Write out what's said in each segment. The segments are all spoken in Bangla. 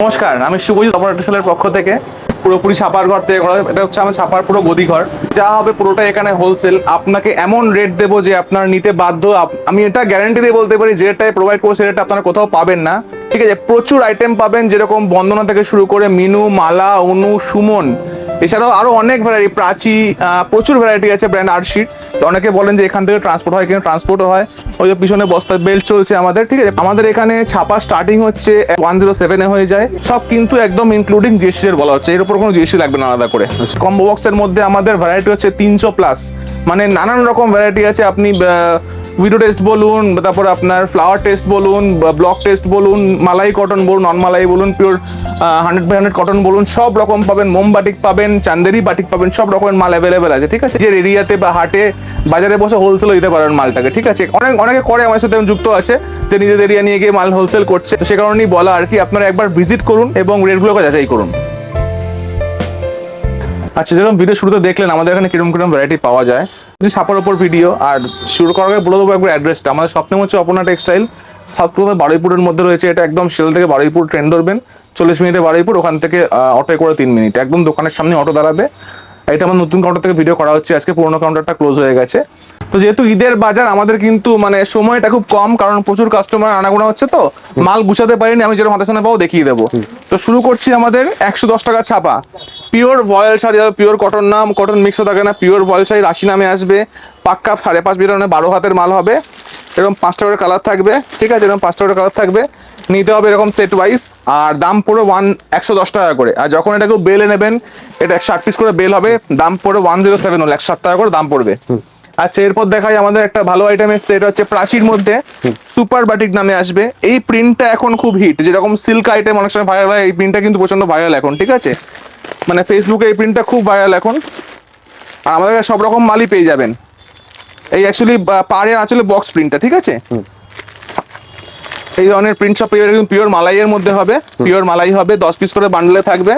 নমস্কার, আমি শুভজিৎ অপারেটরের পক্ষ থেকে পুরোপুরি ছাপার ঘর থেকে করা। এটা হচ্ছে আমার ছাপার পুরো গদি ঘর। যা হবে পুরোটা এখানে হোলসেল। আপনাকে এমন রেট দেবো যে আপনার নিতে বাধ্য। আমি এটা গ্যারান্টি দিয়ে বলতে পারি, যে রেটটাই প্রোভাইড করবো সে রেটটা আপনারা কোথাও পাবেন না। ঠিক আছে, প্রচুর আইটেম পাবেন, যেরকম বন্দনা থেকে শুরু করে মিনু, মালা, অনু, সুমন, এছাড়াও আরো অনেক ভ্যারাইটি, প্রাচী, প্রচুর ভ্যারাইটি আছে। ব্র্যান্ড আর্টশিট। তো অনেকে বলেন যে এখান থেকে ট্রান্সপোর্ট হয়, কিন্তু ট্রান্সপোর্টও হয়। ওই যে পিছনে বস্তা বেল্ট চলছে আমাদের। ঠিক আছে, আমাদের এখানে ছাপা স্টার্টিং হচ্ছে 107 হয়ে যায় সব, কিন্তু একদম ইনক্লুডিং জিএসটি এর বলা হচ্ছে। এর উপর কোনো জিএসটি লাগবে না আলাদা করে। কম্বো বক্সের মধ্যে আমাদের ভ্যারাইটি হচ্ছে 300 প্লাস, মানে নানান রকম ভ্যারাইটি আছে। আপনি উইডো টেস্ট বলুন, তারপর আপনার ফ্লাওয়ার টেস্ট বলুন, ব্লক টেস্ট বলুন, মালাই কটন বলুন, নন মালাই বলুন, পিওর 100/100 কটন বলুন, সব রকম পাবেন। মোম বাটিক পাবেন, চান্দেরি বাটিক পাবেন, সব রকমের মাল অ্যাভেলেবেল আছে। ঠিক আছে, যে এরিয়াতে বা হাটে বাজারে বসে হোলসেল দিতে পারেন মালটাকে। ঠিক আছে, অনেকে করে, আমার সাথে যুক্ত আছে, যে নিজেদের এরিয়া নিয়ে গিয়ে মাল হোলসেল করছে। তো সে কারণেই বলা আর কি, আপনারা একবার ভিজিট করুন এবং রেটগুলোকে যাচাই করুন। আচ্ছা, যেরকম ভিডিও শুরুতে দেখলেন আমাদের এখানে কিরকম কিরকম ভ্যারাইটি পাওয়া যায়, ছাপার উপর ভিডিও। আর শুরু করার আগে বলে দেবো একবার অ্যাড্রেসটা। আমাদের স্বপ্ন হচ্ছে অপর্ণা টেক্সটাইল, সাউথ কলকাতা বারুইপুরের মধ্যে রয়েছে। এটা একদম শিল থেকে বারুইপুর ট্রেন ধরবেন, 40 মিনিটে বারুইপুর, ওখান থেকে অটোয় করে 3 মিনিট, একদম দোকানের সামনে অটো দাঁড়াবে। এটা আমার নতুন কাউন্টার থেকে ভিডিও করা হচ্ছে আজকে, পুরোনো কাউন্টারটা ক্লোজ হয়ে গেছে। তো যেহেতু ঈদের বাজার, আমাদের কিন্তু মানে সময়টা খুব কম, কারণ প্রচুর কাস্টমার আনাগোনা হচ্ছে, তো মাল গুছাতে পারিনি। আমি যেরকম হাতের সামনে পাবো দেখিয়ে দেবো। তো শুরু করছি আমাদের 110 টাকা ছাপা পিওর ভয়েল শাড়ি, পিওর কটন, নাম কটন মিক্সও থাকে না, পিওর ভয়েল শাড়ি 80 নামে আসবে। পাক্কা 5.5 মিটার, 12 হাতের মাল হবে। এরকম 5টা করে কালার থাকবে। ঠিক আছে, এরকম 5টা করে কালার থাকবে, নিতে হবে এরকম সেট ওয়াইজ। আর দাম পড়ে 110 টাকা করে। আর যখন এটা কেউ বেলে নেবেন, এটা 60 পিস করে বেল হবে, দাম পড়ে 107 হলো, 107 টাকা করে দাম পড়বে। আচ্ছা, এরপর দেখাই আমাদের একটা ভালো আইটেম এসছে। এটা হচ্ছে প্রাচীর মধ্যে সুপার বাটিক নামে আসবে। এই প্রিন্টটা এখন খুব হিট, যেরকম সিল্ক আইটেম অনেক সময় ভাইরাল হয়, এই প্রিন্টটা কিন্তু প্রচন্ড ভাইরাল এখন। ঠিক আছে, মানে ফেসবুকে এই প্রিন্টটা খুব ভাইরাল এখন। আর আমাদের কাছে সব রকম মালই পেয়ে যাবেন। এই অ্যাকচুয়ালি পাড়ে আসলে বক্স প্রিন্টটা। ঠিক আছে, এই ধরনের প্রিন্ট সব পেয়ে যাবেন। পিওর মালাইয়ের মধ্যে হবে, পিওর মালাই হবে। 10 পিস করে বান্ডলে থাকবে,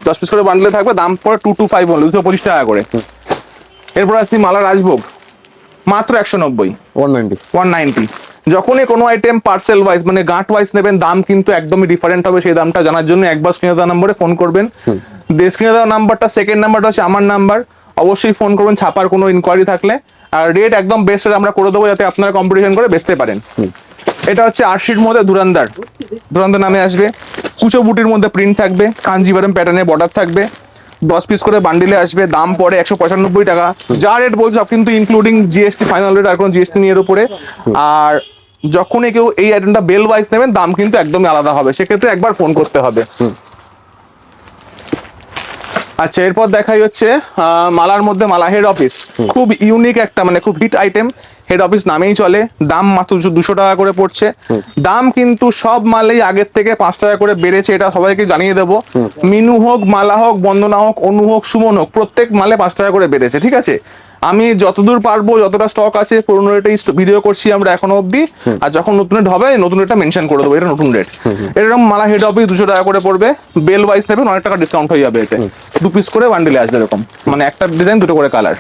10 পিস করে বান্ডলে থাকবে। দাম পড়ে 225 হলো, 225 টাকা করে। এরপর আসছি মালা রাজভোগ, মাত্র 190। যখনই কোনো আইটেম পার্সেল ওয়াইজ মানে গাঁট ওয়াইজ নেবেন, দাম কিন্তু একদমই ডিফারেন্ট হবে। সেই দামটা জানার জন্য একবার স্ক্রিনে দেওয়া নম্বরে ফোন করবেন। স্ক্রিনে দেওয়া নাম্বারটা, সেকেন্ড নাম্বারটা হচ্ছে আমার নাম্বার, অবশ্যই ফোন করবেন ছাপার কোনো ইনকোয়ারি থাকলে। আর রেট একদম বেস্ট রেট আমরা করে দেবো, যাতে আপনারা কম্পিটিশন করে বেচতে পারেন। এটা হচ্ছে আরশির মধ্যে ধুরান্দার নামে আসবে। কুচো বুটির মধ্যে প্রিন্ট থাকবে, কাঞ্জিভারম প্যাটার্নের বর্ডার থাকবে। 10 পিস করে বান্ডিলে আসবে, দাম পড়ে 195 টাকা। যা রেট বলছে সব কিন্তু ইনক্লুডিং জিএসটি, ফাইনাল রেট আর কোনো জিএসটি নিয়ে এর উপরে। আর যখনই কেউ এই আইটেমটা বেল ওয়াইজ নেবেন, দাম কিন্তু একদমই আলাদা হবে, সেক্ষেত্রে একবার ফোন করতে হবে। আচ্ছা, এরপর দেখাই হচ্ছে মালার মধ্যে মালা হেড অফিস, খুব ইউনিক একটা, মানে খুব হিট আইটেম। হেড অফিস নামেই চলে, দাম মাত্র 200 টাকা করে পড়ছে। দাম কিন্তু সব মালেই আগের থেকে 5 টাকা করে বেড়েছে, এটা সবাইকে জানিয়ে দেবো। মিনু হোক, মালা হোক, বন্দনা হোক, অনু হোক, সুমন হোক, প্রত্যেক মালে 5 টাকা করে বেড়েছে। ঠিক আছে, আমি যতদূর পারবো, যতটা স্টক আছে পুরোনো রেটেই ভিডিও করছি আমরা এখনো অব্দি। আর যখন নতুন রেট হবে, নতুন রেটটা মেনশন করে দেবো, এটা নতুন রেট। এরকম মালা হেড অফিস 200 টাকা করে পড়বে। বেল ওয়াইজ নেবেন, অনেক টাকা ডিসকাউন্ট হয়ে যাবে এতে। 2 পিস করে বান্ডিলে আসবে এরকম, মানে একটা ডিজাইন 2টো করে কালার।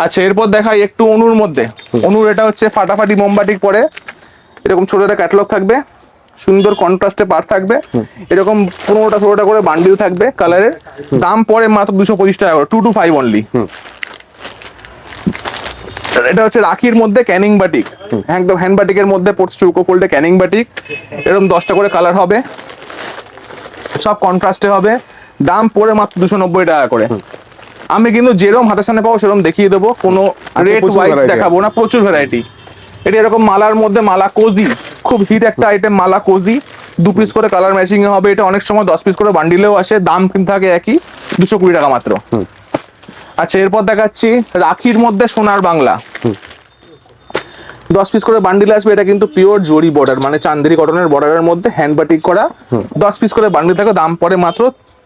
আচ্ছা, এরপর দেখাই একটু অনুর মধ্যে। অনুর এটা হচ্ছে ফাটাফাটি মোমবাটিক পরে, এরকম ছোট একটা ক্যাটালগ থাকবে, সুন্দর কন্ট্রাস্টে পার থাকবে। এরকম 15টা 16টা করে বান্ডিল থাকবে কালারের। দাম পড়ে মাত্র 225 টাকা করে, 225 অনলি। এটা হচ্ছে রাখির মধ্যে ক্যানিং বাটিক, একদম হ্যান্ড বাটিকের মধ্যে পড়ছে, চৌকো ফোল্ডে ক্যানিং বাটিক। এরকম 10টা করে কালার হবে, সব কন্ট্রাস্টে হবে। দাম পড়ে মাত্র 290 টাকা করে। আমি কিন্তু যেরকম হাতের সামনে পাবো সেরকম দেখিয়ে দেবো, কোনো রেট ওয়াইজ দেখাবো না, প্রচুর ভ্যারাইটি। এটা এরকম মালার মধ্যে মালা কোজি, খুব হিট একটা আইটেম মালা কোজি। 2 পিস করে কালার ম্যাচিং এ হবে। এটা অনেক সময় 10 পিস করে বান্ডিলেও আসে, দাম কিন্তু থাকে একই, 220 টাকা মাত্র। আচ্ছা, এরপর দেখাচ্ছি রাখির মধ্যে সোনার বাংলা, 10 পিস করে বান্ডিল আসবে। এটা কিন্তু পিওর জরি বর্ডার, মানে চান্দেরি কটনের বর্ডারের মধ্যে হ্যান্ড বাটিক করা। 10 পিস করে বান্ডিল থাকে, দাম পড়ে মাত্র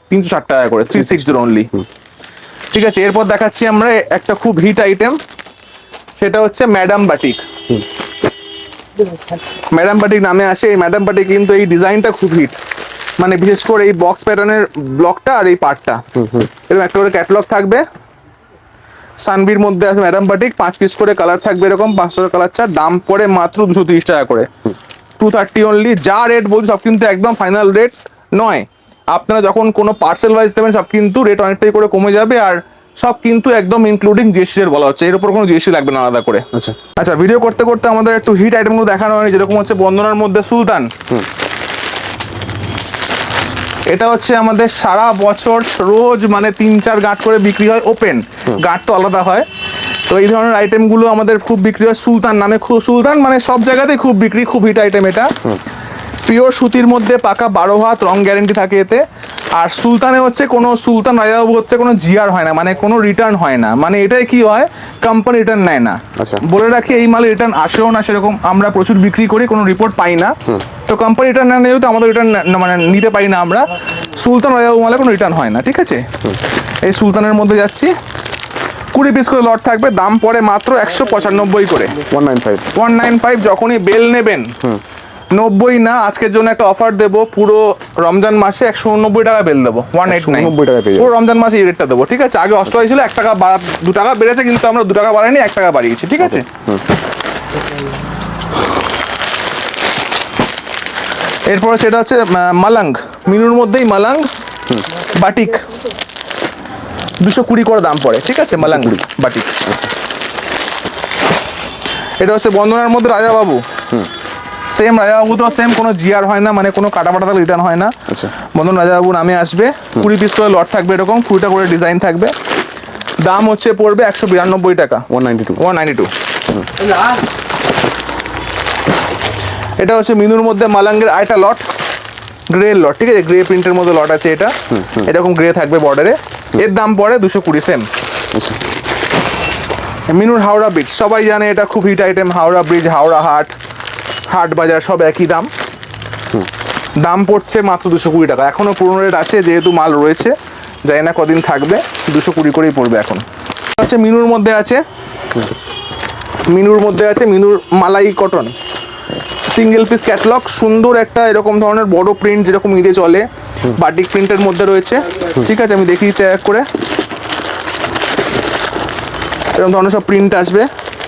360 টাকা করে, 360 অনলি। ঠিক আছে, এরপর দেখাচ্ছি আমরা একটা খুব হিট আইটেম, সেটা হচ্ছে ম্যাডাম বাটিক। ম্যাডাম বাটিক নামে আসে। এই ম্যাডাম বাটিক কিন্তু এই ডিজাইনটা খুব হিট, মানে বিশেষ করে এই বক্স প্যাটার্নের ব্লকটা আর এই পার্টটা। এরকম একটা করে ক্যাটালগ থাকবে, সানবির মধ্যে আছে ম্যাডাম বাটিক। 5 পিস করে কালার থাকবে, এরকম 500 কালার চার। দাম পড়ে মাত্র 230 টাকা করে। 230 অনলি। যা রেট বলছি সব কিন্তু একদম ফাইনাল রেট নয়, আপনারা যখন কোনো পার্সেল ওয়াইজ দেবেন সব কিন্তু রেট অনেকটাই করে কমে যাবে, আর সব কিন্তু একদম ইনক্লুডিং জিএসটি এর বলা হচ্ছে, এর উপর কোনো জিএসটি লাগবে না আলাদা করে। আচ্ছা আচ্ছা, ভিডিও করতে করতে আমাদের একটু হিট আইটেমগুলো দেখানো হয়নি, যেরকম হচ্ছে বন্দনার মধ্যে সুলতান। এটা হচ্ছে আমাদের সারা বছর রোজ মানে 3-4 গাঁট করে বিক্রি হয়, ওপেন গাঁট তো আলাদা হয়। তো এই ধরনের আইটেমগুলো আমাদের খুব বিক্রি হয় সুলতান নামে, খুব সুলতান মানে সব জায়গাতেই খুব বিক্রি, খুব হিট আইটেম এটা। পিওর সুতির মধ্যে পাকা 12 হাত রং গ্যারেন্টি থাকে এতে। আর সুলতানে হচ্ছে কোনো সুলতান রাজাবাবু হচ্ছে কোনো জিআর হয় না, মানে কোনো রিটার্ন হয় না, মানে এটাই কি হয় কোম্পানি রিটার্ন নেয় না। বলে রাখি এই মালে রিটার্ন আসেও না সেরকম, আমরা প্রচুর বিক্রি করি, কোনো রিপোর্ট পাই না। তো কোম্পানি রিটার্ন না নিলেও তো আমাদের রিটার্ন মানে নিতে পারি না আমরা। সুলতান রাজাবাবু মালে কোনো রিটার্ন হয় না, ঠিক আছে। এই সুলতানের মধ্যে যাচ্ছি, 20 পিস করে লট থাকবে, দাম পড়ে মাত্র 195 করে, 195। যখনই বেল নেবেন 90 না, আজকের জন্য একটা অফার দেবো, পুরো রমজান মাসে 189 টাকা বেল দেবো, 189 টাকা পেয়ে পুরো রমজান মাসে এই রেটটা দেবো, ঠিক আছে। আগে 88 ছিল, 1 টাকা 2 টাকা বেড়েছে, কিন্তু আমরা 2 টাকা বাড়াইনি, 1 টাকা বাড়িয়েছি, ঠিক আছে। এরপরে সেটা হচ্ছে মালাং, মিনুর মধ্যেই মালাং বাটিক, 220 করে দাম পড়ে, ঠিক আছে। মালাং বাটিক। এটা হচ্ছে বন্দনার মধ্যে রাজাবাবু, সেম রাজাবাবু তো সেম, কোনো জিআর হয় না, মানে কোনো কাটা পাটা রিটার্ন হয় না। বন্ধন রাজাবাবু নামে আসবে, 20 পিস করে লট থাকবে, এরকম 20টা করে ডিজাইন থাকবে, দাম হচ্ছে পড়বে 192 টাকা, 192। এটা হচ্ছে মিনুর মধ্যে মালাঙ্গের আরেকটা লট, গ্রে লট, ঠিক আছে, গ্রে প্রিন্টের মধ্যে লট আছে এটা, এরকম গ্রে থাকবে বর্ডারে, এর দাম পড়ে 220 সেম। মিনুর হাওড়া ব্রিজ, সবাই জানে এটা খুব hit item, Howrah bridge, Howrah হাট, হাট বাজার সব একই দাম, দাম পড়ছে মাত্র 220 টাকা। এখনো পুরনো রেট আছে, যেহেতু মাল রয়েছে, জানি না কদিন থাকবে, 220 করেই পড়বে এখন। হচ্ছে মিনুর মধ্যে আছে, মিনুর মালাই কটন, সিঙ্গেল পিস ক্যাটলগ, সুন্দর একটা এরকম ধরনের বড় প্রিন্ট, যেরকম ঈদে চলে, বাটিক প্রিন্টের মধ্যে রয়েছে, ঠিক আছে। আমি দেখিয়েছি এক করে, এরকম ধরনের সব প্রিন্ট আসবে,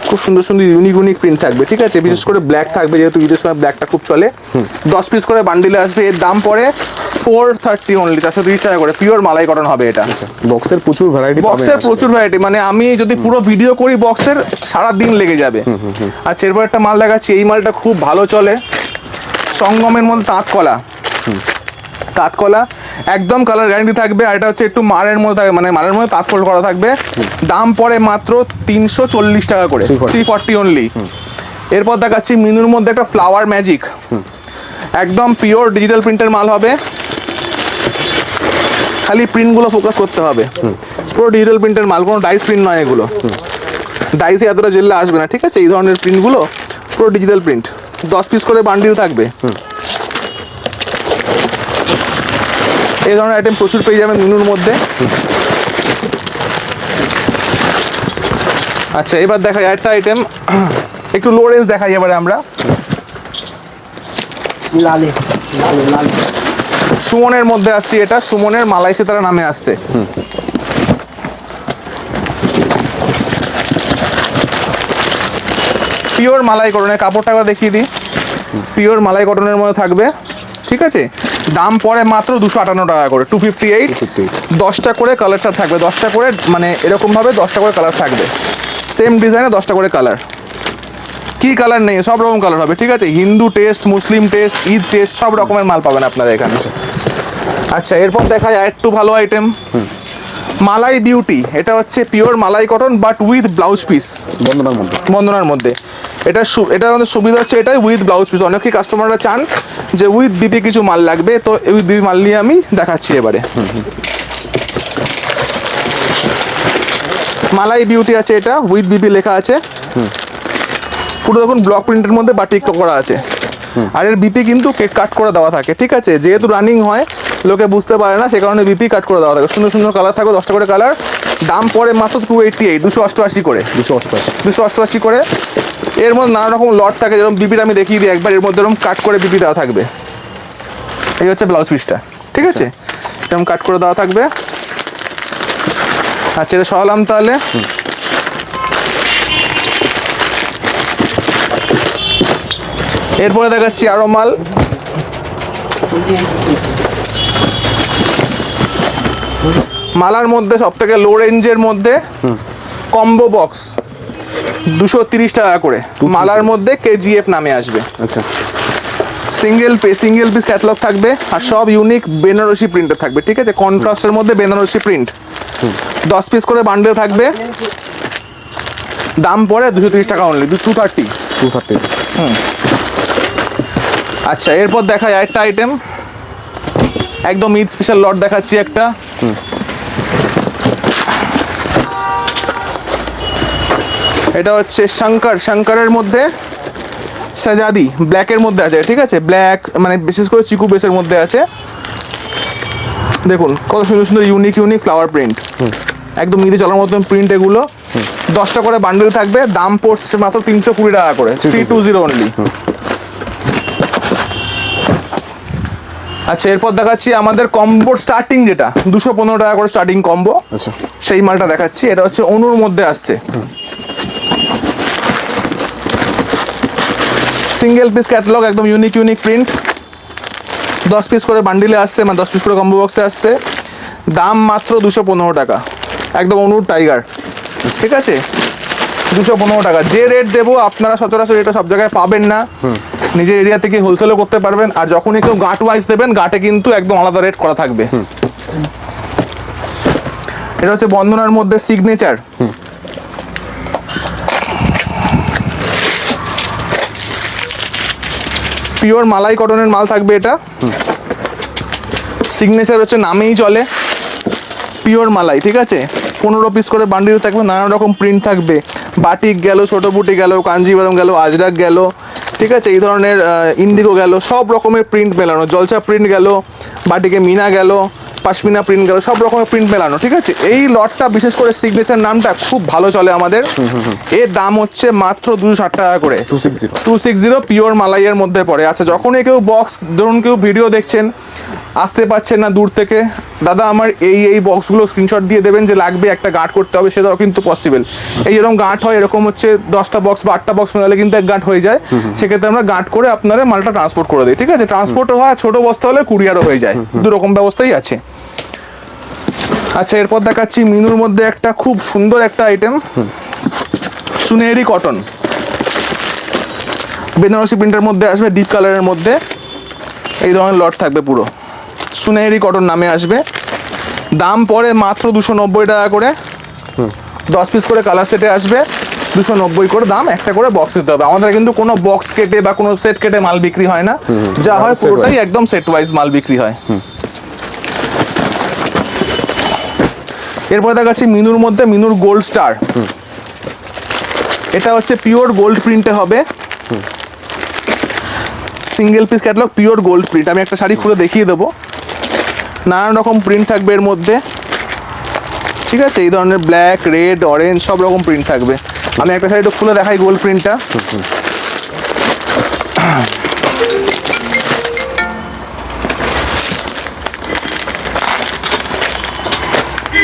খুব সুন্দর সুন্দর ইউনিক প্রিন্ট থাকবে, ঠিক আছে। বিশেষ করে ব্ল্যাক থাকবে, যেহেতু ঈদের সময় ব্ল্যাকটা খুব চলে। 10 পিস করে বান্ডিলে আসবে, এর দাম পড়ে 430 অনলি, 430 টাকা করে, পিওর মালাই কটন হবে এটা। বক্সের প্রচুর ভ্যারাইটি, মানে আমি যদি পুরো ভিডিও করি বক্সের সারা দিন লেগে যাবে। আচ্ছা, এরপর একটা মাল দেখাচ্ছি, এই মালটা খুব ভালো চলে, সঙ্গমের মধ্যে তাঁতকলা, একদম কালার গ্যারান্টি থাকবে, আর এটা হচ্ছে একটু মারের মধ্যে থাকবে, মানে মারের মধ্যে তাঁতফোল্ড করা থাকবে, দাম পড়ে মাত্র 340 টাকা করে, 340 অনলি। এরপর দেখাচ্ছি মিনুর মধ্যে একটা ফ্লাওয়ার ম্যাজিক, একদম পিওর ডিজিটাল প্রিন্টের মাল হবে, খালি প্রিন্টগুলো ফোকাস করতে হবে, পুরো ডিজিটাল প্রিন্টের মাল, কোনো ডাইস প্রিন্ট নয় এগুলো, ডাইসে এতটা জেললে আসবে না, ঠিক আছে। এই ধরনের প্রিন্টগুলো পুরো ডিজিটাল প্রিন্ট, 10 পিস করে বান্ডিল থাকবে। এই ধরনের আইটেম প্রচুর পেয়ে যাবেন মিনুর মধ্যে। আচ্ছা, এবার দেখাই আরেকটা আইটেম, একটু লো রেঞ্জ দেখাই এবারে আমরা, সুমনের মধ্যে আসছি, এটা সুমনের মালাই সিতারা নামে আসছে, পিওর মালাই কটনের, কাপড়টা দেখিয়ে দিই, পিওর মালাই কটনের মধ্যে থাকবে, ঠিক আছে। দাম পড়ে মাত্র 258 টাকা করে, 258। 10টা করে কালার চার্ট থাকবে, 10টা করে, মানে এরকম ভাবে 10টা করে কালার থাকবে, সেম ডিজাইনে 10টা করে কালার, কি কালার নেই, সব রকম কালার হবে, ঠিক আছে। হিন্দু টেস্ট, মুসলিম টেস্ট, ঈদ টেস্ট, সব রকমের মাল পাবেন আপনারা এখানে। আচ্ছা, এরপর দেখা যায় একটু ভালো আইটেম, মালাই বিউটি, এটা হচ্ছে pure malai cotton but with blouse piece, বন্দনার মধ্যে। এটা আমাদের সুবিধা হচ্ছে এটাই, উইথ ব্লাউজ পিস। অনেকেই কাস্টমাররা চান যে উইথ বিপি কিছু মাল লাগবে, তো উইথ বিপি মাল নিয়ে আমি দেখাচ্ছি এবারে। মালাই বিউটি আছে, এটা উইথ বিপি লেখা আছে, পুরো দেখুন ব্লক প্রিন্টের মধ্যে বাটিক করা আছে, আর এর বিপি কিন্তু কাট করে দেওয়া থাকে, ঠিক আছে। যেহেতু রানিং হয়, লোকে বুঝতে পারে না, সে কারণে বিপি কাট করে দেওয়া থাকে, সুন্দর সুন্দর কালার থাকবে, 10টা করে কালার, দাম পড়ে মাত্র 288, 288 করে, 288 করে। এর মধ্যে নানা রকম লট থাকে, যেরকম বিপিটা আমি দেখিয়ে দিই একবার, এর মধ্যে এরকম কাট করে বিপি দেওয়া থাকবে, এই হচ্ছে ব্লাউজ পিসটা, ঠিক আছে, এরকম কাট করে দেওয়া থাকবে। আচ্ছা, এটা সরালাম তাহলে। এরপরে দেখাচ্ছি আরো মাল। মালার মধ্যে সব থেকে লো রেঞ্জের মধ্যে কম্বো বক্স 230 টাকা করে, মালার মধ্যে কেজিএফ নামে আসবে। আচ্ছা, সিঙ্গেল পিস ক্যাটালগ থাকবে আর সব ইউনিক বেনারসি প্রিন্টের থাকবে, ঠিক আছে, কন্ট্রাস্টের মধ্যে বেনারসি প্রিন্ট। 10 পিস করে বান্ডেল থাকবে, দাম পড়ে 230 টাকা অনলি, 230। আচ্ছা, এরপর দেখাই আরেকটা আইটেম, একদম ঈদ স্পেশাল লট দেখাচ্ছি একটা। এটা হচ্ছে শঙ্করের মধ্যে সাজাদি ব্ল্যাকের মধ্যে আছে, ঠিক আছে, ব্ল্যাক মানে বিশেষ করে চিকু বেসের মধ্যে আছে। দেখুন কত সুন্দর সুন্দর ইউনিক ফ্লাওয়ার প্রিন্ট, একদম ঈদে চলার মতন প্রিন্ট এগুলো। 10টা করে বান্ডেল থাকবে, দাম পড়ছে মাত্র 320 টাকা করে, 320 অনলি। আচ্ছা, এরপর দেখাচ্ছি আমাদের কম্বোর স্টার্টিং যেটা 215 টাকা করে স্টার্টিং কম্বো। আচ্ছা, সেই মালটা দেখাচ্ছি, এটা হচ্ছে অনুর মধ্যে আসছে। সিঙ্গেল পিস ক্যাটালগ, একদম ইউনিক প্রিন্ট। 10 পিস করে বান্ডিলে আসছে, মানে 10 পিস করে কম্বো বক্সে আসছে, দাম মাত্র 215 টাকা, একদম অনুর টাইগার, ঠিক আছে, 215 টাকা। যে রেট দেবো আপনারা সচরাচর এটা সব জায়গায় পাবেন না, নিজের এরিয়া থেকে হোলসেলও করতে পারবেন। আর যখনই কেউ গাঁট ওয়াইজ দেবেন, গাঁটে কিন্তু একদম আলাদা রেট করা থাকবে। এটা হচ্ছে বন্ধনার মধ্যে সিগনেচার, পিওর মালাই কটনের মাল থাকবে এটা। সিগনেচার হচ্ছে নামেই চলে, পিওর মালাই, ঠিক আছে। 15 পিস করে বান্ডিল থাকবে, নানান রকম প্রিন্ট থাকবে, বাটিক গেল, ছোট বুটি গেল, কাঞ্জিভারম গেল, আজরাক গেল, ঠিক আছে, এই ধরনের ইন্ডিগো গেল, সব রকমের প্রিন্ট মেলানো, জলসা প্রিন্ট গেল, বাটিকে মিনা গেল, পাশমিনা প্রিন্ট গেল, সব রকমের প্রিন্ট মেলানো, ঠিক আছে। এই লটটা বিশেষ করে সিগনেচার নামটা খুব ভালো চলে আমাদের। এর দাম হচ্ছে মাত্র 260 টাকা করে, 260 পিওর মালাইয়ের মধ্যে পড়ে। আচ্ছা, যখনই কেউ বক্স, ধরুন কেউ ভিডিও দেখছেন, আসতে পারছেন না দূর থেকে, দাদা আমার এই বক্সগুলো স্ক্রিনশট দিয়ে দেবেন যে লাগবে, একটা গাঁট করতে হবে, সেটাও কিন্তু পসিবল। এই যেরকম গাঁট হয়, এরকম হচ্ছে 10টা বক্স বা 8টা বক্স মেলালে কিন্তু এক গাঁট হয়ে যায়, সেক্ষেত্রে আমরা গাঁট করে আপনারা মালটা ট্রান্সপোর্ট করে দিই, ঠিক আছে। ট্রান্সপোর্টও হয়, ছোট বস্তা হলে কুরিয়ারও হয়ে যায়, দুরকম ব্যবস্থাই আছে। আচ্ছা, এরপর দেখাচ্ছি মিনুর মধ্যে একটা খুব সুন্দর একটা আইটেম, সুনেরি কটন, বেনারসি প্রিন্টের মধ্যে আসবে, ডিপ কালারের মধ্যে এই ধরনের লট থাকবে, পুরো সুনেরি কটন নামে আসবে, দাম পড়ে মাত্র 290 টাকা করে। 10 পিস করে কালার সেটে আসবে, 290 করে দাম, একটা করে বক্স দিতে হবে। আমাদের কিন্তু কোনো বক্স কেটে বা কোনো সেট কেটে মাল বিক্রি হয় না, যা হয় পুরোটাই একদম সেট ওয়াইজ মাল বিক্রি হয়। এরপরে দেখাচ্ছি মিনুর মধ্যে মিনুর গোল্ড স্টার, এটা হচ্ছে পিওর গোল্ড প্রিন্টে হবে, single piece catalogue, pure gold print. আমি একটা শাড়ি খুলে দেখিয়ে দেবো, নানান রকম প্রিন্ট থাকবে এর মধ্যে, ঠিক আছে, এই ধরনের ব্ল্যাক, রেড, অরেঞ্জ সব রকম প্রিন্ট থাকবে। আমি একটা শাড়িটা খুলে দেখাই গোল্ড প্রিন্টটা।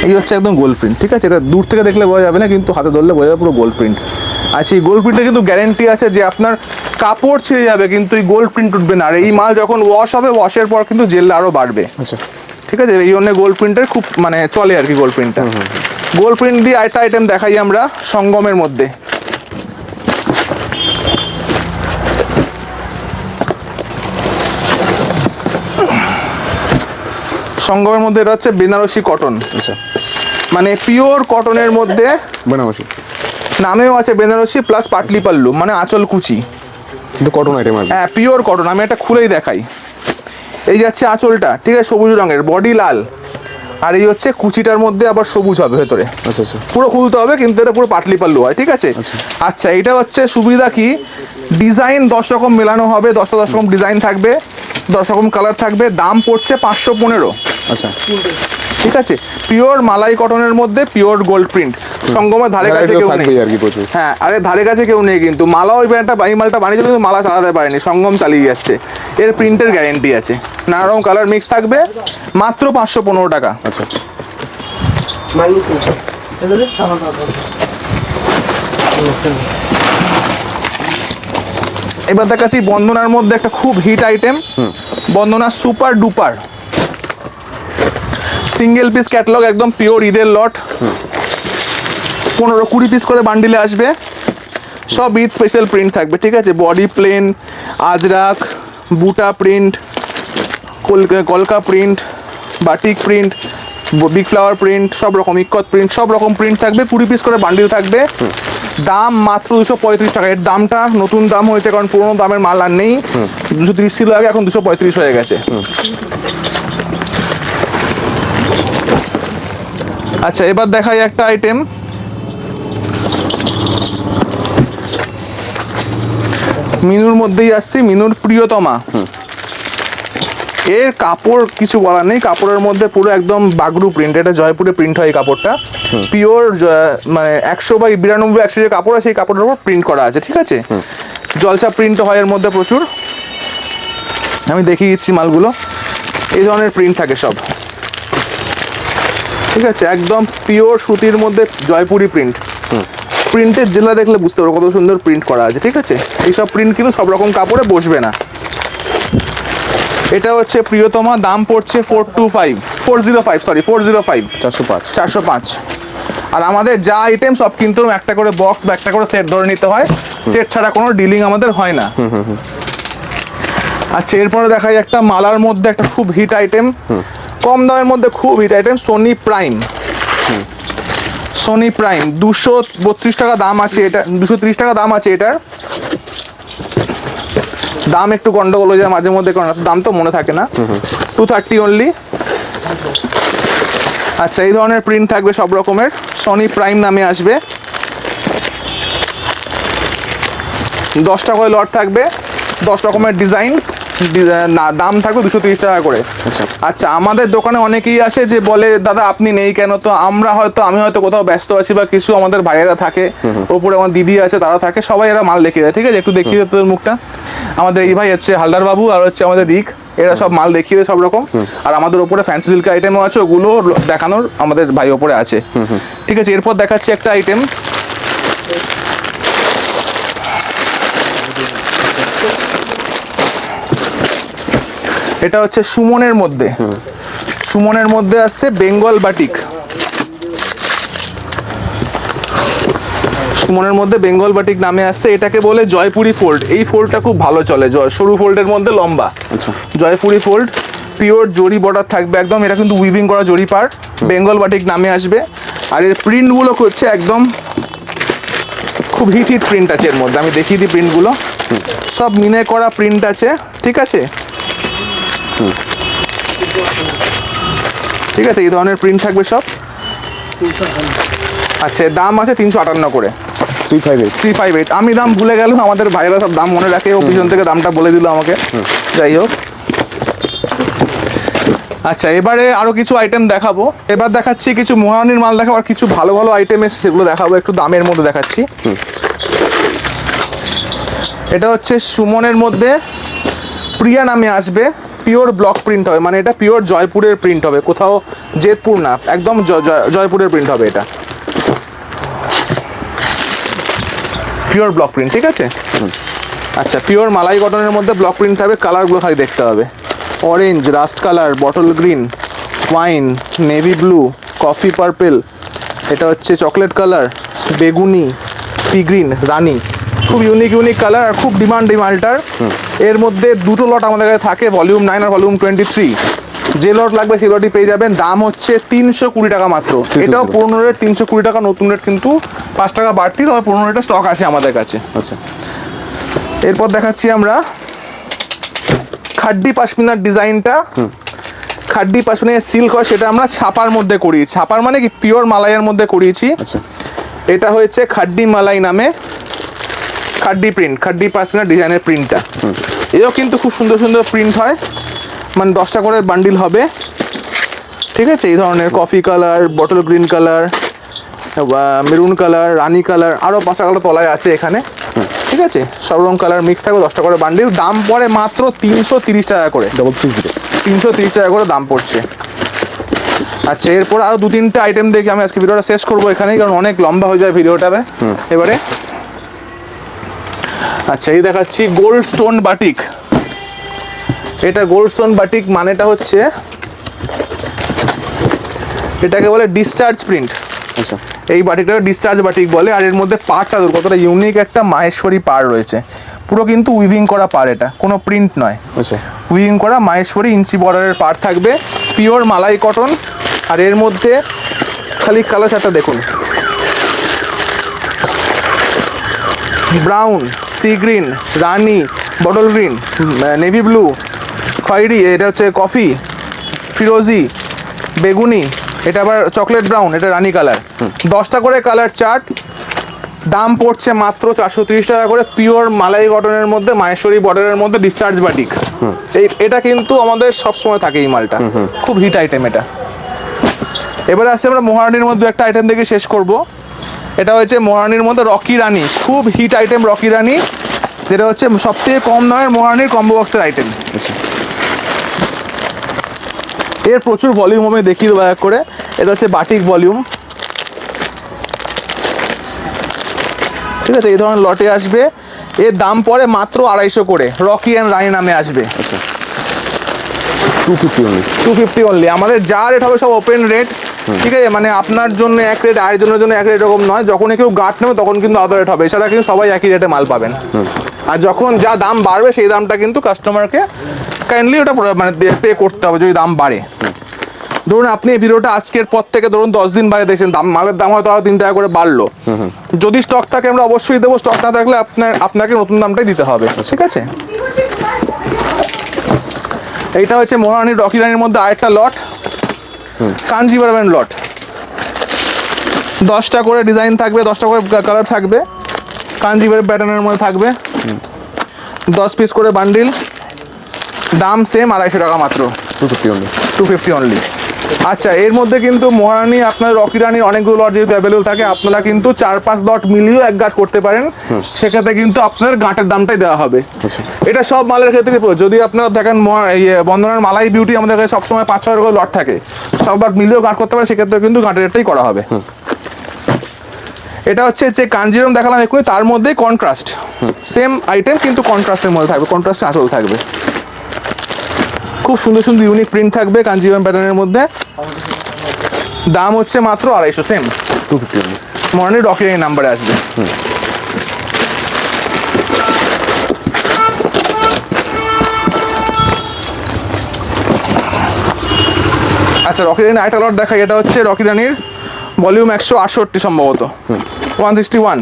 এই হচ্ছে একদম গোল্ড প্রিন্ট, ঠিক আছে, এটা দূর থেকে দেখলে বোঝা যাবে না, কিন্তু হাতে ধরলে বোঝা যাবে পুরো গোল্ড প্রিন্ট। আচ্ছা, এই গোল্ড প্রিন্টে কিন্তু গ্যারেন্টি আছে যে আপনার কাপড় ছিঁড়ে যাবে কিন্তু এই গোল্ড প্রিন্ট উঠবে না। আর এই মাল যখন ওয়াশ হবে, ওয়াশের পর কিন্তু জেল আরও বাড়বে। আচ্ছা, ঠিক আছে, এই জন্য গোল্ড প্রিন্টের খুব মানে চলে আর কি গোল্ড প্রিন্টটা। গোল্ড প্রিন্ট দিয়ে আরেকটা আইটেম দেখাই আমরা, সঙ্গমের মধ্যে। সঙ্গমের মধ্যে এটা হচ্ছে বেনারসি কটন, আচ্ছা, মানে পিওর কটনের মধ্যে বেনারসি নামেও আছে বেনারসি প্লাস পাটলি পাল্লু, মানে আঁচল কুচি, কিন্তু কটন আইটেম আছে, হ্যাঁ পিওর কটন। আমি একটা খুলেই দেখাই, এই যাচ্ছে আঁচলটা, ঠিক আছে, সবুজ রঙের, বডি লাল, আর এই হচ্ছে কুচিটার মধ্যে আবার সবুজ হবে ভেতরে। আচ্ছা আচ্ছা, পুরো খুলতে হবে কিন্তু এটা পুরো পাটলি পাল্লু হয়, ঠিক আছে। আচ্ছা, এটা হচ্ছে সুবিধা কি, ডিজাইন 10 রকম মেলানো হবে, 10 রকম ডিজাইন থাকবে, 10 রকম কালার থাকবে, দাম পড়ছে 515। আচ্ছা, ঠিক আছে, পিওর মালাই কটনের মধ্যে পিওর গোল্ড প্রিন্ট। সঙ্গমের ধারে কাছে কেউ নেই, হ্যাঁ, আরে ধারে কাছে কেউ নেই, কিন্তু মালা ওই এই মালটা বানিয়েছিল কিন্তু মালা চালাতে পারেনি, সঙ্গম চালিয়ে যাচ্ছে। এর প্রিন্টের গ্যারেন্টি আছে, নানা রকম কালার মিক্স থাকবে, মাত্র 515 টাকা। আচ্ছা, এবার দেখাচ্ছি বন্দনার মধ্যে একটা খুব hit item, Bandana super duper single piece catalogue, একদম পিওর ঈদের লট, 15-20 পিস করে বান্ডিলে আসবে, সব ঈদ স্পেশাল প্রিন্ট থাকবে, ঠিক আছে। বডি প্লেন, আজরাক, বুটা প্রিন্ট, কলকা print, batik print, big flower print, সব রকম ইক্কত প্রিন্ট, সব রকম প্রিন্ট থাকবে, 20 পিস করে বান্ডিল থাকবে। দাম মাত্র 235 টাকা। এর দামটা নতুন দাম হয়েছে কারণ পুরোনো দামের মাল আর নেই, 230 ছিল আগে, এখন 235 হয়ে গেছে। আচ্ছা, এবার দেখাই একটা আইটেম, মিনুর মধ্যেই আসছি, মিনুর প্রিয়তমা। এর কাপড় কিছু বলার নেই, কাপড়ের মধ্যে পুরো একদম বাগরু প্রিন্ট, এটা জয়পুরে প্রিন্ট হয় এই কাপড়টা, পিওর মানে 100/92-100 যে কাপড় আছে সেই কাপড়ের উপর প্রিন্ট করা আছে, ঠিক আছে। জলচা প্রিন্ট হয় এর মধ্যে প্রচুর, আমি দেখিয়ে দিচ্ছি মালগুলো, এই ধরনের প্রিন্ট থাকে সব, ঠিক আছে। একদম পিওর সুতির মধ্যে জয়পুরি প্রিন্ট, প্রিন্টের জেলা দেখলে বুঝতে পারো কত সুন্দর প্রিন্ট করা আছে, ঠিক আছে। এইসব প্রিন্ট কিন্তু সব রকম কাপড়ে বসবে না। এটা হচ্ছে প্রিয়তমা, দাম পড়ছে 405। আর আমাদের যা আইটেম সব কিন্তু একটা করে বক্স বা একটা করে সেট ধরে নিতে হয়, সেট ছাড়া কোনো ডিলিং আমাদের হয় না। আচ্ছা, এরপরে দেখাই একটা মালার মধ্যে একটা খুব হিট আইটেম, কম দামের মধ্যে খুব হিট আইটেম, সোনি প্রাইম। 232 টাকা দাম আছে এটা, 230 টাকা দাম আছে এটার। দাম একটু গন্ডগোল হয়ে যায় মাঝে মধ্যে, কারণ দাম তো মনে থাকে না। 230 অনলি। আচ্ছা, এই ধরনের প্রিন্ট থাকবে সব রকমের, সোনি প্রাইম নামে আসবে, 10টা করে লট থাকবে, 10 রকমের ডিজাইন, দাম থাকবে 230 টাকা করে। আচ্ছা, আমাদের দোকানে অনেকেই আসে যে বলে দাদা আপনি নেই কেন, তো আমি হয়তো কোথাও ব্যস্ত আছি বা কিছু, আমাদের ভাইয়েরা থাকে ওপরে, আমার দিদি আছে, তারা থাকে, সবাই এরা মাল দেখিয়ে দেয়, ঠিক আছে। একটু দেখিয়ে দেয় তোদের মুখটা। আমাদের এই ভাই হচ্ছে হালদার বাবু, আর হচ্ছে আমাদের রিক, এরা সব মাল দেখিয়ে দেয় সব রকম। আর আমাদের ওপরে ফ্যান্সি সিল্ক আইটেমও আছে, ওগুলো দেখানোর আমাদের ভাই ওপরে আছে, ঠিক আছে। এরপর দেখাচ্ছি একটা আইটেম, এটা হচ্ছে সুমনের মধ্যে আসছে বেঙ্গল বাটিক, সুমনের মধ্যে বেঙ্গল বাটিক নামে আসছে, এটাকে বলে জয়পুরি ফোল্ড। এই ফোল্ডটা খুব ভালো চলে, সরু ফোল্ডের মধ্যে লম্বা, জয়পুরি ফোল্ড, পিওর জরি বর্ডার থাকবে একদম, এটা কিন্তু উইভিং করা জরি পার, বেঙ্গল বাটিক নামে আসবে। আর এর প্রিন্টগুলো হচ্ছে একদম খুব হিট প্রিন্ট আছে এর মধ্যে, আমি দেখিয়ে দিই প্রিন্টগুলো, সব মিনে করা প্রিন্ট আছে, ঠিক আছে, ঠিক আছে। এই ধরনের প্রিন্ট থাকবে সব। আচ্ছা, দাম আছে 358 করে, 358। আমি দাম ভুলে গেল, আমাদের ভাইরা সব দাম মনে রাখে, ও পিছন থেকে দামটা বলে দিল আমাকে, যাই হোক। আচ্ছা, এবারে আরো কিছু আইটেম দেখাবো, এবার দেখাচ্ছি কিছু মোহানির মাল দেখাবো, আর কিছু ভালো ভালো আইটেম এসে সেগুলো দেখাবো, একটু দামের মধ্যে দেখাচ্ছি। এটা হচ্ছে সুমনের মধ্যে প্রিয়া নামে আসবে, পিওর ব্লক প্রিন্ট হবে, মানে এটা পিওর জয়পুরের প্রিন্ট হবে, কোথাও জেতপুর না, একদম জয়পুরের প্রিন্ট হবে, এটা পিওর ব্লক প্রিন্ট, ঠিক আছে। আচ্ছা, পিওর মালাই কটনের মধ্যে ব্লক প্রিন্ট হবে, কালারগুলো খালি দেখতে হবে, orange, rushed colour, bottle green, wine, navy blue, coffee purple, এটা হচ্ছে চকলেট কালার, বেগুনি, সি গ্রিন, রানি, খুব ইউনিক কালার, আর খুব ডিমান্ড এই মালটার। এর মধ্যে দুটো লট আমাদের কাছে থাকে, ভলিউম 9 আর ভলিউম 23, যে লট লাগবে সেই লটই পেয়ে যাবেন। দাম হচ্ছে 320 টাকা মাত্র, এটাও পুরোনো রেট 320 টাকা, নতুন রেট কিন্তু 5 টাকা বাড়তি, তবে পুরোনো রেটের স্টক আছে আমাদের কাছে। আচ্ছা, এরপর দেখাচ্ছি আমরা খাড্ডি পাশমিনার ডিজাইনটা, খাড্ডি পাশমিনার সিল্ক হয়, সেটা আমরা ছাপার মধ্যে করি, ছাপার মানে কি পিওর মালাইয়ের মধ্যে করিয়েছি। এটা হয়েছে খাড্ডি মালাই নামে, খাড্ডি প্রিন্ট, খাড্ডি পাশমিনার ডিজাইনের প্রিন্টটা, এও কিন্তু খুব সুন্দর সুন্দর প্রিন্ট হয়, মানে 10টা করে বান্ডিল হবে, ঠিক আছে। এই ধরনের coffee colour, bottle green colour, maroon colour, rani colour, আরও 5টা কালার তলায় আছে এখানে, ঠিক আছে। সব রকম কালার মিক্স থাকবে, 10টা করে বান্ডিল, দাম পড়ে মাত্র 330 টাকা করে, 330 টাকা করে দাম পড়ছে। আচ্ছা, এরপর আরও 2-3টে আইটেম দেখে আমি আজকে ভিডিওটা শেষ করবো এখানেই, কারণ অনেক লম্বা হয়ে যায় ভিডিওটা। এবারে আচ্ছা, এই দেখাচ্ছি গোল্ড স্টোন বাটিক। এটা গোল্ড স্টোন বাটিক মানেটা হচ্ছে এটাকে বলে ডিসচার্জ প্রিন্ট। আচ্ছা, এই বাটিকটাকে ডিসচার্জ বাটিক বলে। আর এর মধ্যে পাড়টা কতটা ইউনিক একটা মাহেশ্বরী পাড় রয়েছে, পুরো কিন্তু উইভিং করা পাড়, এটা কোনো প্রিন্ট নয়। আচ্ছা, উইভিং করা মাহেশ্বরী ইঞ্চি বর্ডারের পাড় থাকবে, পিওর মালাই কটন। আর এর মধ্যে খালি কালার চারটা দেখুন, ব্রাউন, সি গ্রিন, রানি, বটল গ্রিন, নেভি ব্লু, খয়েরি, এটা হচ্ছে কফি, ফিরোজি, বেগুনি, এটা আবার চকলেট ব্রাউন, এটা রানি কালার। 10টা করে কালার চার্ট, দাম পড়ছে মাত্র 430 টাকা করে, পিওর মালাই কটনের মধ্যে মাহেশ্বরী বর্ডারের মধ্যে ডিসচার্জ বাটিক। এটা কিন্তু আমাদের সবসময় থাকে এই মালটা, খুব হিট আইটেম এটা। এবারে আসছে আমরা মহারানীর মধ্যে একটা আইটেম দেখে শেষ করব। এটা হচ্ছে মহারানীর মধ্যে রকি রানী, খুব হিট আইটেম রকি রানী, যেটা হচ্ছে সবথেকে কম দামের মহারানীর কম্বো বক্সের আইটেম। আচ্ছা, এর প্রচুর ভলিউম আমি দেখিয়ে দেবো এক করে। এটা হচ্ছে বাটিক ভলিউম, ঠিক আছে, এই ধরনের লটে আসবে। এর দাম পড়ে মাত্র 250 করে, রকি অ্যান্ড রানী নামে আসবে। আচ্ছা, 250 only। 250 অনলি। আমাদের যা রেট হবে সব ওপেন রেট, ঠিক আছে, মানে আপনার জন্য এক রেট, আরেকজনের জন্য এক রেট, এরকম নয়। যখনই কেউ গার্ড নেবে তখন কিন্তু আলাদা রেট হবে, এছাড়া কিন্তু সবাই একই রেটে মাল পাবেন। আর যখন যা দাম বাড়বে সেই দামটা কিন্তু কাস্টমারকে কাইন্ডলি ওটা মানে পে করতে হবে যদি দাম বাড়ে। ধরুন আপনি এই ভিডিওটা আজকের পর থেকে ধরুন 10 দিন বাইরে দেখছেন, দাম মালের দাম হয়তো আরো 3 টাকা করে বাড়লো, যদি স্টক থাকে আমরা অবশ্যই দেবো, স্টক না থাকলে আপনাকে নতুন দামটাই দিতে হবে, ঠিক আছে। এইটা হচ্ছে মহারানীর রকি রানীর মধ্যে আরেকটা লট, কাঞ্জিভারমের লট। 10টা করে ডিজাইন থাকবে, 10টা করে কালার থাকবে, কাঞ্জিভারম প্যাটার্নের মধ্যে থাকবে, 10 পিস করে বান্ডিল, দাম সেম 250 টাকা মাত্র, 250 only। 250 অনলি। আচ্ছা, এর মধ্যে কিন্তু মহারানী আপনার রকি রানীর অনেকগুলো লট যেহেতু অ্যাভেলেবল থাকে, আপনারা কিন্তু 4-5 লট মিলিয়েও এক গাঁট করতে পারেন, সেক্ষেত্রে কিন্তু আপনার গাঁটের দামটাই দেওয়া হবে। আচ্ছা, এটা সব মালের ক্ষেত্রে যদি আপনারা দেখেন বন্দনার মালাই বিউটি আমাদের কাছে সবসময় 5-6 করে লট থাকে, সব লট মিলিয়েও গাঁট করতে পারে, সেক্ষেত্রে কিন্তু গাঁটের রেটটাই করা হবে। এটা হচ্ছে যে কাঞ্জিরম দেখালাম এক্ষুনি, তার মধ্যেই কন্ট্রাস্ট, সেম আইটেম কিন্তু কন্ট্রাস্টের মধ্যে থাকবে, কন্ট্রাস্টে আঁচল থাকবে, খুব সুন্দর সুন্দর ইউনিক প্রিন্ট থাকবে কাঞ্জিভারম প্যাটার্নের মধ্যে। দাম হচ্ছে মাত্র 250, সেম 250 only। মহারানীর রকি রানী নাম্বারে আসবে। আচ্ছা, রকি রানীর আরেকটা লট দেখাই। এটা হচ্ছে রকি রানীর ভলিউম 168 সম্ভবত, 161।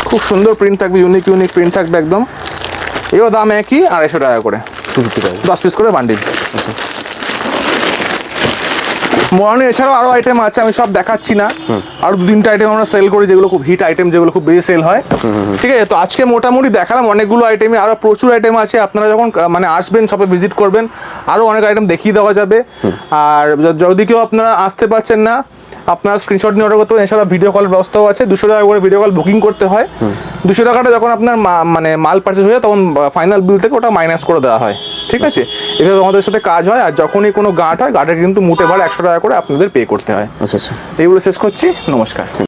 খুব সুন্দর প্রিন্ট থাকবে, ইউনিক প্রিন্ট থাকবে একদম। এও দাম একই, 250 টাকা করে, 250 টাকা। 10 পিস করে বান্ডিল। মহারানী এছাড়াও আরো আইটেম আছে, আমি সব দেখাচ্ছি না, আরো 2-3টা আইটেম আমরা সেল করি যেগুলো খুব হিট আইটেম, যেগুলো খুব বেশি সেল হয়, ঠিক আছে। তো আজকে মোটামুটি দেখালাম অনেকগুলো আইটেমই, আরো প্রচুর আইটেম আছে। আপনারা যখন মানে আসবেন, শপে ভিজিট করবেন, আরো অনেক আইটেম দেখিয়ে দেওয়া যাবে। আর যদি কেউ আপনারা আসতে পারছেন না, আপনারা স্ক্রিনশট নিয়ে অর্ডার করতে পারেন, এছাড়া ভিডিও কল ব্যবস্থাও আছে। 200 টাকা করে ভিডিও কল বুকিং করতে হয়। 200 টাকাটা যখন আপনার মানে মাল পারচেজ হয়ে যায়, তখন ফাইনাল বিল থেকে ওটা মাইনাস করে দেওয়া হয়, ঠিক আছে। এভাবে আমাদের সাথে কাজ হয়। আর যখনই কোনো গাঁট হয়, গাঁটের কিন্তু মুটে ভাড়া 100 টাকা করে আপনাদের পে করতে হয়। আচ্ছা, আচ্ছা। এইগুলো শেষ করছি, নমস্কার।